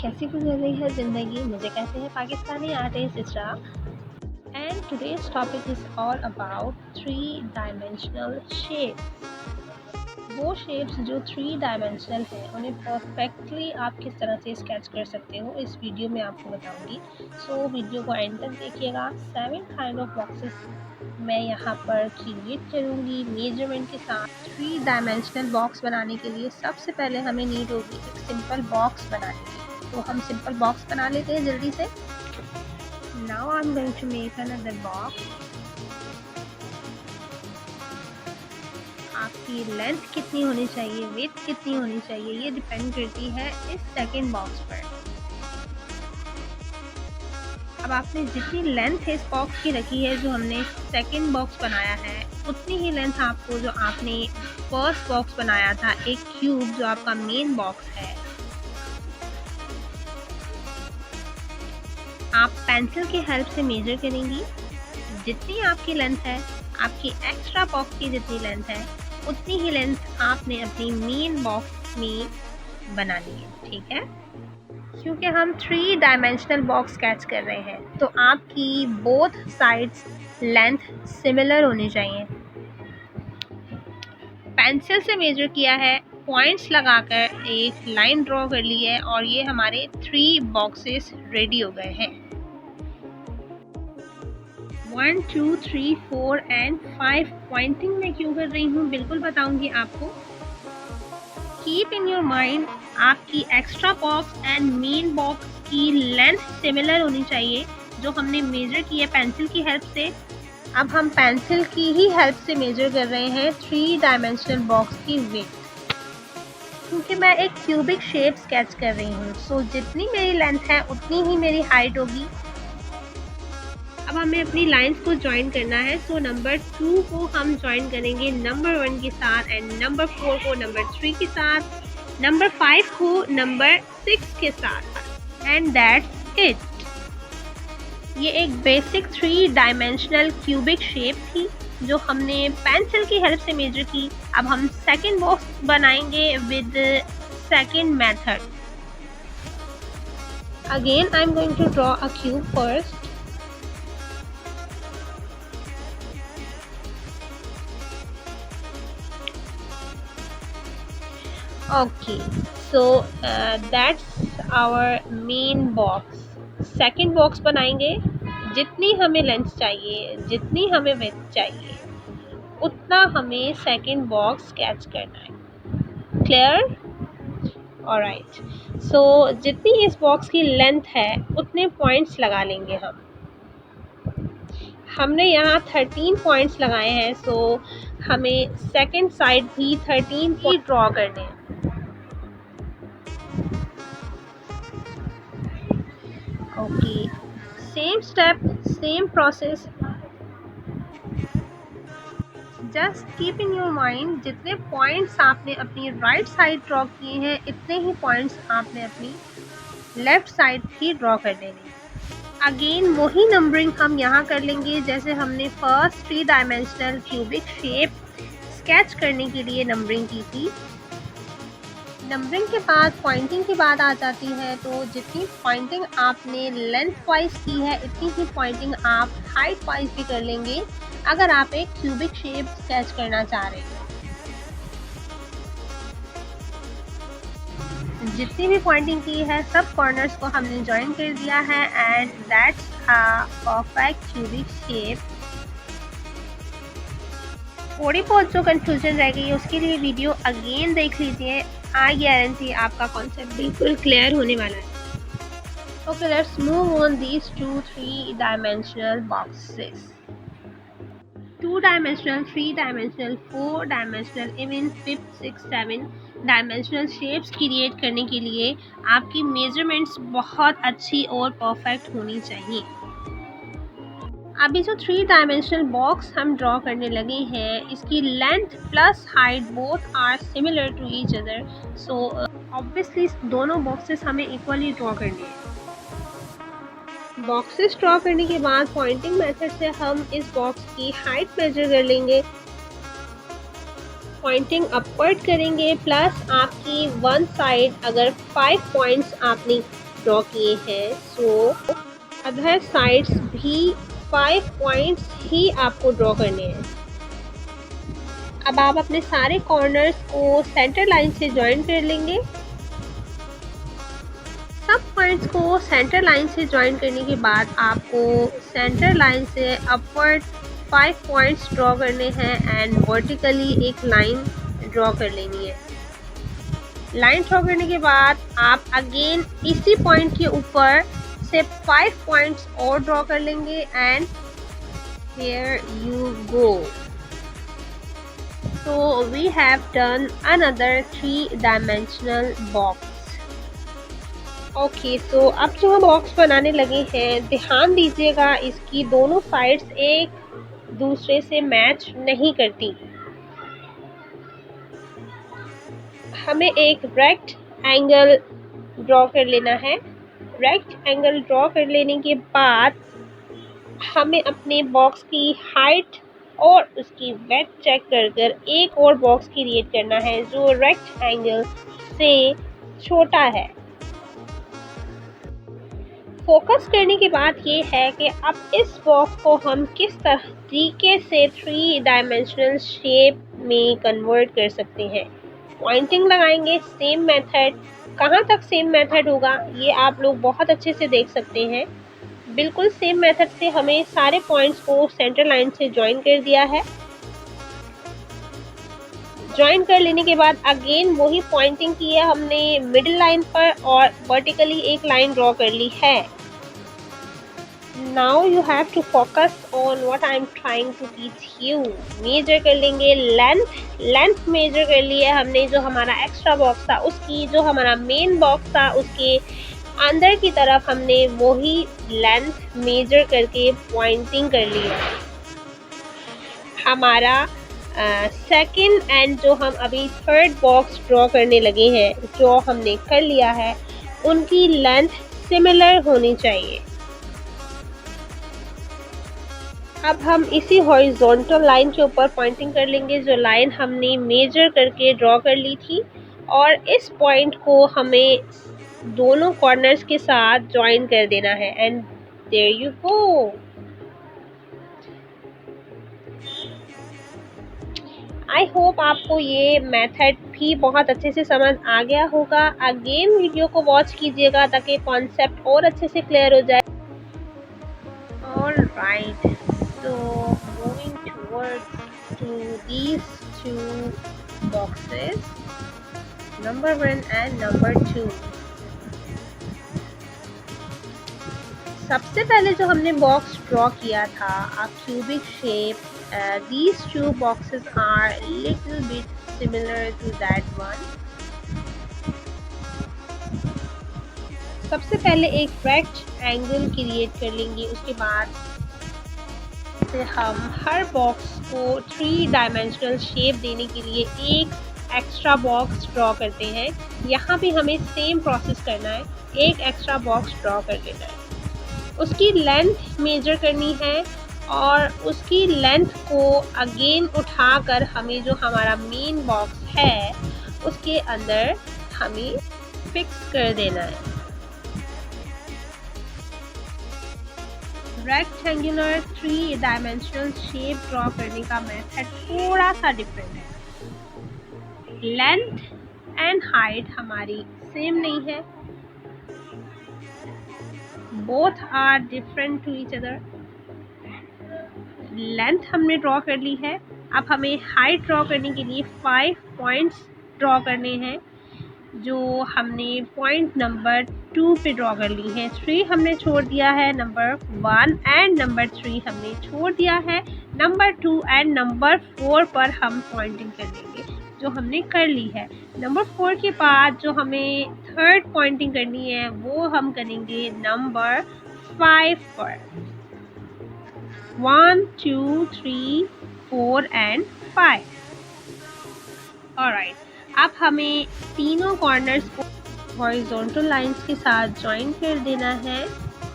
कैसी गुजर रही है ज़िंदगी, मुझे कहते हैं पाकिस्तानी आर्टिस्ट इसरा। And today's topic is all about three dimensional shapes. वो शेप्स जो थ्री डायमेंशनल हैं उन्हें परफेक्टली आप किस तरह से स्केच कर सकते हो, इस वीडियो में आपको बताऊंगी। सो वीडियो को एंड तक देखिएगा। 7 काइंड ऑफ बॉक्सेस मैं यहाँ पर क्रिएट करूँगी मेजरमेंट के साथ। थ्री डायमेंशनल बॉक्स बनाने के लिए सबसे पहले हमें नीड होगी एक सिंपल बॉक्स बनाने की। तो हम सिंपल बॉक्स बना लेते हैं जल्दी से। Now I am going to make another box. आपकी लेंथ कितनी होनी चाहिए, विड्थ कितनी होनी चाहिए, ये डिपेंड करती है इस सेकंड बॉक्स पर। अब आपने जितनी लेंथ इस बॉक्स की रखी है, जो हमने सेकंड बॉक्स बनाया है, उतनी ही लेंथ आपको जो आपने फर्स्ट बॉक्स बनाया था, एक क्यूब जो आपका मेन बॉक्स है, आप पेंसिल की हेल्प से मेजर करेंगी। जितनी आपकी लेंथ है, आपकी एक्स्ट्रा बॉक्स की जितनी लेंथ है, उतनी ही लेंथ आपने अपनी मेन बॉक्स में बनानी है, ठीक है। क्योंकि हम थ्री डायमेंशनल बॉक्स स्केच कर रहे हैं, तो आपकी बोथ साइड्स लेंथ सिमिलर होनी चाहिए। पेंसिल से मेजर किया है, पॉइंट्स लगाकर एक लाइन ड्रॉ कर ली है, और ये हमारे थ्री बॉक्सेस रेडी हो गए हैं। 1 2 3 4 एंड 5 पॉइंटिंग मैं क्यों कर रही हूँ बिल्कुल बताऊंगी आपको। कीप इन योर माइंड, आपकी extra box and main box की लेंथ सिमिलर होनी चाहिए, जो हमने मेजर की है पेंसिल की हेल्प से। अब हम पेंसिल की ही हेल्प से मेजर कर रहे हैं थ्री डायमेंशनल बॉक्स की विड्थ, क्योंकि मैं एक क्यूबिक शेप स्केच कर रही हूँ। सो जितनी मेरी लेंथ है उतनी ही मेरी हाइट होगी। अब हमें अपनी लाइंस को ज्वाइन करना है। सो नंबर 2 को हम ज्वाइन करेंगे नंबर 1 के साथ, एंड नंबर 4 को नंबर 3 के साथ, नंबर 5 को नंबर 6 के साथ, एंड दैट्स इट। ये एक basic three dimensional cubic shape थी जो हमने पेंसिल की हेल्प से मेजर की। अब हम सेकंड बॉक्स बनाएंगे with second method. Again I am going to draw a cube first. Okay, so that's our main box. Second box बनाएंगे। जितनी हमें लेंथ चाहिए, जितनी हमें विड्थ चाहिए, उतना हमें सेकंड बॉक्स स्केच करना है। क्लियर? ऑलराइट। सो जितनी इस बॉक्स की लेंथ है उतने पॉइंट्स लगा लेंगे हम। हमने यहाँ 13 पॉइंट्स लगाए हैं, सो हमें सेकंड साइड भी 13 पॉइंट ड्रॉ करने हैं। Okay, same step, same process. Just keep in your mind, जितने पॉइंट्स आपने अपनी राइट साइड ड्रॉ किए हैं, इतने ही पॉइंट्स आपने अपनी लेफ्ट साइड भी ड्रॉ कर देने। अगेन वही नंबरिंग हम यहाँ कर लेंगे जैसे हमने first three dimensional cubic shape sketch करने के लिए नंबरिंग की थी। नंबरिंग के बाद पॉइंटिंग की बात आ जाती है, तो जितनी पॉइंटिंग आपने लेंथ वाइज की है, इतनी ही पॉइंटिंग आप हाइट वाइज भी कर लेंगे अगर आप एक क्यूबिक शेप स्केच करना चाह रहे हैं। जितनी भी पॉइंटिंग की है, सब कॉर्नर्स को हमने ज्वाइन कर दिया है, and that's a perfect cubic shape. थोड़ी बहुत जो कंफ्यूजन रह गई है उसके लिए वीडियो अगेन देख लीजिए। आई गारंटी आपका कॉन्सेप्ट बिल्कुल क्लियर होने वाला है। Okay, let's move on these 2 3 dimensional boxes. 2 dimensional, 3 dimensional, 4 dimensional, even 5 6 7 dimensional shapes create करने के लिए आपकी मेजरमेंट्स बहुत अच्छी और परफेक्ट होनी चाहिए। अभी जो 3 डायमेंशनल बॉक्स हम ड्रॉ करने लगे हैं, इसकी length plus height both are similar to each other. So obviously दोनों बॉक्सेस हमें इक्वली ड्रॉ करने हैं। बॉक्सेस ड्रॉ करने के बाद पॉइंटिंग मेथड से हम इस बॉक्स की हाइट मेजर कर लेंगे। पॉइंटिंग अपवर्ड करेंगे, प्लस आपकी वन साइड अगर 5 पॉइंट्स आपने ड्रॉ किए हैं, सो अदर साइड्स भी 5 पॉइंट्स ही आपको ड्रॉ करने हैं। अब आप अपने सारे कॉर्नर्स को सेंटर लाइन से ज्वाइन कर लेंगे। सब पॉइंट्स को सेंटर लाइन से ज्वाइन करने के बाद आपको सेंटर लाइन से अपवर्ड 5 पॉइंट्स ड्रॉ करने हैं एंड वर्टिकली एक लाइन ड्रॉ कर लेनी है। लाइन ड्रॉ करने के बाद आप अगेन इसी पॉइंट के ऊपर से 5 पॉइंट्स और ड्रॉ कर लेंगे and here you go. So we have done another 3-dimensional box. Okay, so अब जो हम बॉक्स बनाने लगे हैं, ध्यान दीजिएगा इसकी दोनों साइड्स एक दूसरे से मैच नहीं करती। हमें एक रेक्ट एंगल ड्रॉ कर लेना है। रेक्ट एंगल ड्रॉ कर लेने के बाद हमें अपने बॉक्स की हाइट और उसकी विड्थ चेक कर एक और बॉक्स क्रिएट करना है जो रेक्ट एंगल से छोटा है। फोकस करने की बात ये है कि अब इस बॉक्स को हम किस तरीके से 3 डायमेंशनल शेप में कन्वर्ट कर सकते हैं। पॉइंटिंग लगाएंगे, सेम मेथड। कहाँ तक सेम मेथड होगा ये आप लोग बहुत अच्छे से देख सकते हैं। बिल्कुल सेम मेथड से हमें सारे पॉइंट्स को सेंटर लाइन से ज्वाइन कर दिया है। ज्वाइन कर लेने के बाद अगेन वही पॉइंटिंग की है हमने मिडिल लाइन पर और वर्टिकली एक लाइन ड्रॉ कर ली है। Now you have to focus on what I am trying to teach you. Measure कर लेंगे लेंथ मेजर कर लिया हमने। जो हमारा एक्स्ट्रा बॉक्स था उसकी, जो हमारा मेन बॉक्स था उसके अंदर की तरफ हमने वही लेंथ मेजर करके पॉइंटिंग कर ली है। हमारा सेकंड एंड जो हम अभी थर्ड बॉक्स ड्रॉ करने लगे हैं, जो हमने कर लिया है, उनकी लेंथ सिमिलर होनी चाहिए। अब हम इसी हॉरिजॉन्टल लाइन के ऊपर पॉइंटिंग कर लेंगे जो लाइन हमने मेजर करके ड्रॉ कर ली थी, और इस पॉइंट को हमें दोनों कॉर्नर्स के साथ ज्वाइन कर देना है and there you go. I hope आपको ये मेथड भी बहुत अच्छे से समझ आ गया होगा। अगेन वीडियो को वॉच कीजिएगा ताकि कॉन्सेप्ट और अच्छे से क्लियर हो जाए। Alright, so moving towards to these two boxes, number 1 and number 2. सबसे पहले जो हमने बॉक्स ड्रॉ किया था a cubic shape, these two boxes are little bit similar to that one. सबसे पहले एक रेक्ट एंगल क्रिएट कर लेंगे, उसके बाद से हम हर बॉक्स को 3 डायमेंशनल शेप देने के लिए एक एक्स्ट्रा बॉक्स ड्रॉ करते हैं। यहाँ भी हमें सेम प्रोसेस करना है, एक एक्स्ट्रा बॉक्स ड्रॉ कर लेना है, उसकी लेंथ मेजर करनी है और उसकी लेंथ को अगेन उठाकर हमें जो हमारा मेन बॉक्स है उसके अंदर हमें फिक्स कर देना है। रेक्टेंगुलर 3 डायमेंशनल शेप ड्रॉ करने का मेथड थोड़ा सा डिफरेंट है। लेंथ एंड हाइट हमारी सेम नहीं है, both are different to each other. Length हमने ड्रॉ कर ली है, अब हमें हाइट ड्रॉ करने के लिए 5 पॉइंट्स ड्रॉ करने हैं जो हमने पॉइंट नंबर 2 पे ड्रॉ कर ली है। 3 हमने छोड़ दिया है, नंबर 1 एंड नंबर 3 हमने छोड़ दिया है। नंबर 2 एंड नंबर 4 पर हम पॉइंटिंग कर लेंगे जो हमने कर ली है। नंबर 4 के बाद जो हमें थर्ड पॉइंटिंग करनी है वो हम करेंगे नंबर 5 पर। 1 2 3 4 एंड 5। ऑलराइट, अब हमें तीनों कॉर्नर्स को हॉरिजॉन्टल लाइंस के साथ ज्वाइन कर देना है,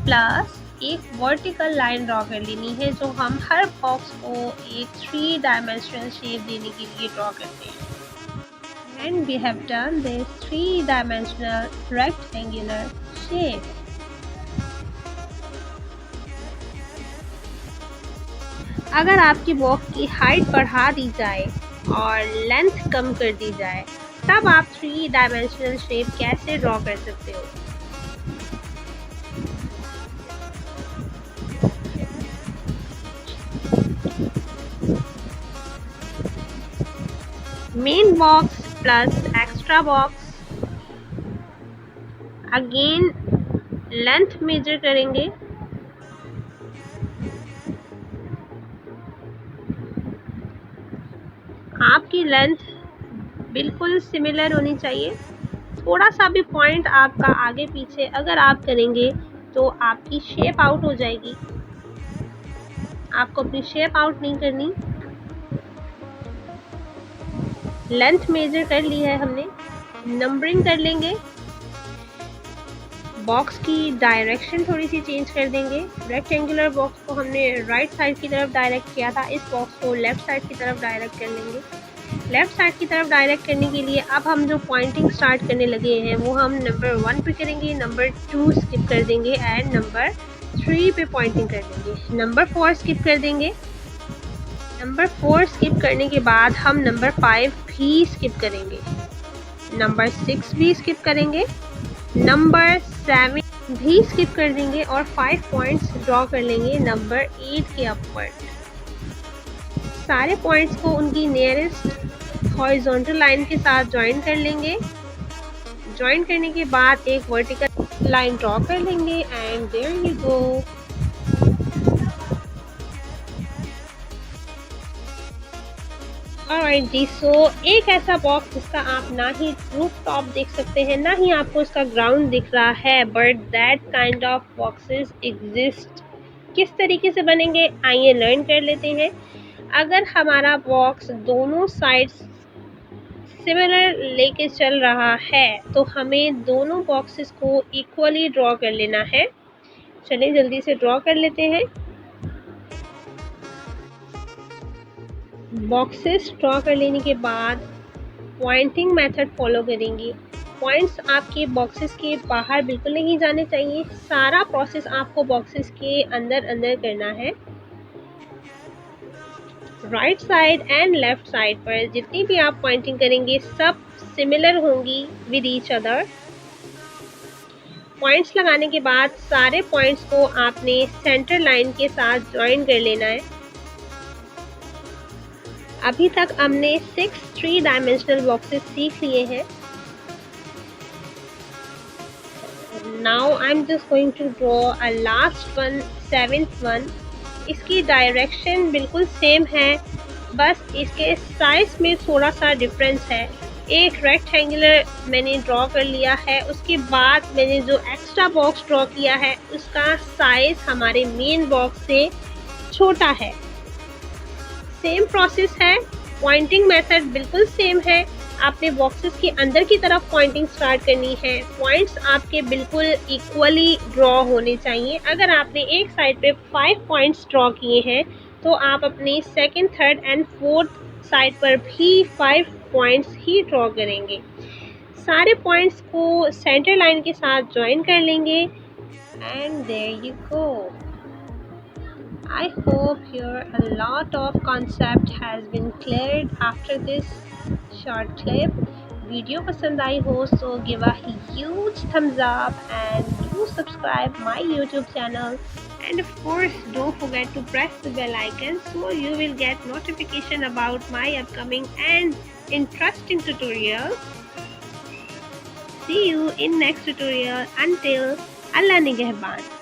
प्लस एक वर्टिकल लाइन ड्रॉ कर लेनी है जो हम हर बॉक्स को एक 3 डायमेंशनल शेप देने के लिए ड्रॉ करते हैं। and we have done this three-dimensional rectangular shape. अगर आपकी बॉक्स की हाइट बढ़ा दी जाए और लेंथ कम कर दी जाए तब आप थ्री डायमेंशनल शेप कैसे ड्रॉ कर सकते हो। Main box plus extra box, again length major करेंगे, आपकी लेंथ बिल्कुल सिमिलर होनी चाहिए। थोड़ा सा भी पॉइंट आपका आगे पीछे अगर आप करेंगे तो आपकी शेप आउट हो जाएगी। आपको अपनी शेप आउट नहीं करनी। लेंथ मेजर कर ली है हमने, नंबरिंग कर लेंगे, बॉक्स की डायरेक्शन थोड़ी सी चेंज कर देंगे। रेक्टेंगुलर बॉक्स को हमने राइट साइड की तरफ डायरेक्ट किया था, इस बॉक्स को लेफ़्ट साइड की तरफ डायरेक्ट कर लेंगे। लेफ़्ट साइड की तरफ डायरेक्ट करने के लिए अब हम जो पॉइंटिंग स्टार्ट करने लगे हैं वो हम नंबर 1 पे करेंगे, नंबर 2 स्किप कर देंगे एंड नंबर 3 पे पॉइंटिंग कर देंगे। नंबर 4 स्किप कर देंगे। नंबर 4 स्किप करने के बाद हम नंबर 5 भी स्किप करेंगे, नंबर 6 भी स्किप करेंगे, नंबर 7 भी स्किप कर देंगे और 5 पॉइंट्स ड्रॉ कर लेंगे नंबर 8 के अपवर्ड। सारे पॉइंट्स को उनकी नियरेस्ट हॉरिजॉन्टल लाइन के साथ ज्वाइन कर लेंगे। ज्वाइन करने के बाद एक वर्टिकल लाइन ड्रॉ कर लेंगे and there you go. Alright जी, सो एक ऐसा बॉक्स जिसका आप ना ही रूफ टॉप देख सकते हैं ना ही आपको इसका ग्राउंड दिख रहा है, but that kind of boxes exist. किस तरीके से बनेंगे आइए लर्न कर लेते हैं। अगर हमारा बॉक्स दोनों साइड्स सिमिलर लेके चल रहा है तो हमें दोनों बॉक्सेस को इक्वली ड्रॉ कर लेना है। चलिए जल्दी से ड्रॉ कर लेते हैं। बॉक्सेस ड्रॉ कर लेने के बाद पॉइंटिंग मेथड फॉलो करेंगे। पॉइंट्स आपके बॉक्सेस के बाहर बिल्कुल नहीं जाने चाहिए, सारा प्रोसेस आपको बॉक्सेस के अंदर अंदर करना है। Right side and left side पर जितनी भी आप पॉइंटिंग करेंगे सब सिमिलर होंगी विद ईच अदर। पॉइंट्स लगाने के बाद सारे पॉइंट्स को आपने सेंटर लाइन के साथ ज्वाइन कर लेना है। अभी तक हमने 6 थ्री डायमेंशनल बॉक्सेस सीख लिए हैं। Now I am just going to draw a last one, 7th one. इसकी डायरेक्शन बिल्कुल सेम है, बस इसके साइज में थोड़ा सा डिफरेंस है। एक रेक्टेंगुलर मैंने ड्रॉ कर लिया है, उसके बाद मैंने जो एक्स्ट्रा बॉक्स ड्रॉ किया है उसका साइज हमारे मेन बॉक्स से छोटा है। सेम प्रोसेस है, पॉइंटिंग मेथड बिल्कुल सेम है। आपने बॉक्सेस के अंदर की तरफ पॉइंटिंग स्टार्ट करनी है। पॉइंट्स आपके बिल्कुल इक्वली ड्रॉ होने चाहिए। अगर आपने एक साइड पे 5 पॉइंट्स ड्रॉ किए हैं तो आप अपनी second, third and fourth side पर भी 5 पॉइंट्स ही ड्रॉ करेंगे। सारे पॉइंट्स को सेंटर लाइन के साथ ज्वाइन कर लेंगे and there you go. I hope here a lot of concept has been cleared after this short clip. Video पसंद आई हो so give a huge thumbs up and do subscribe my YouTube channel, and of course don't forget to press the bell icon so you will get notification about my upcoming and interesting tutorials. See you in next tutorial. Until Allah Nigehban.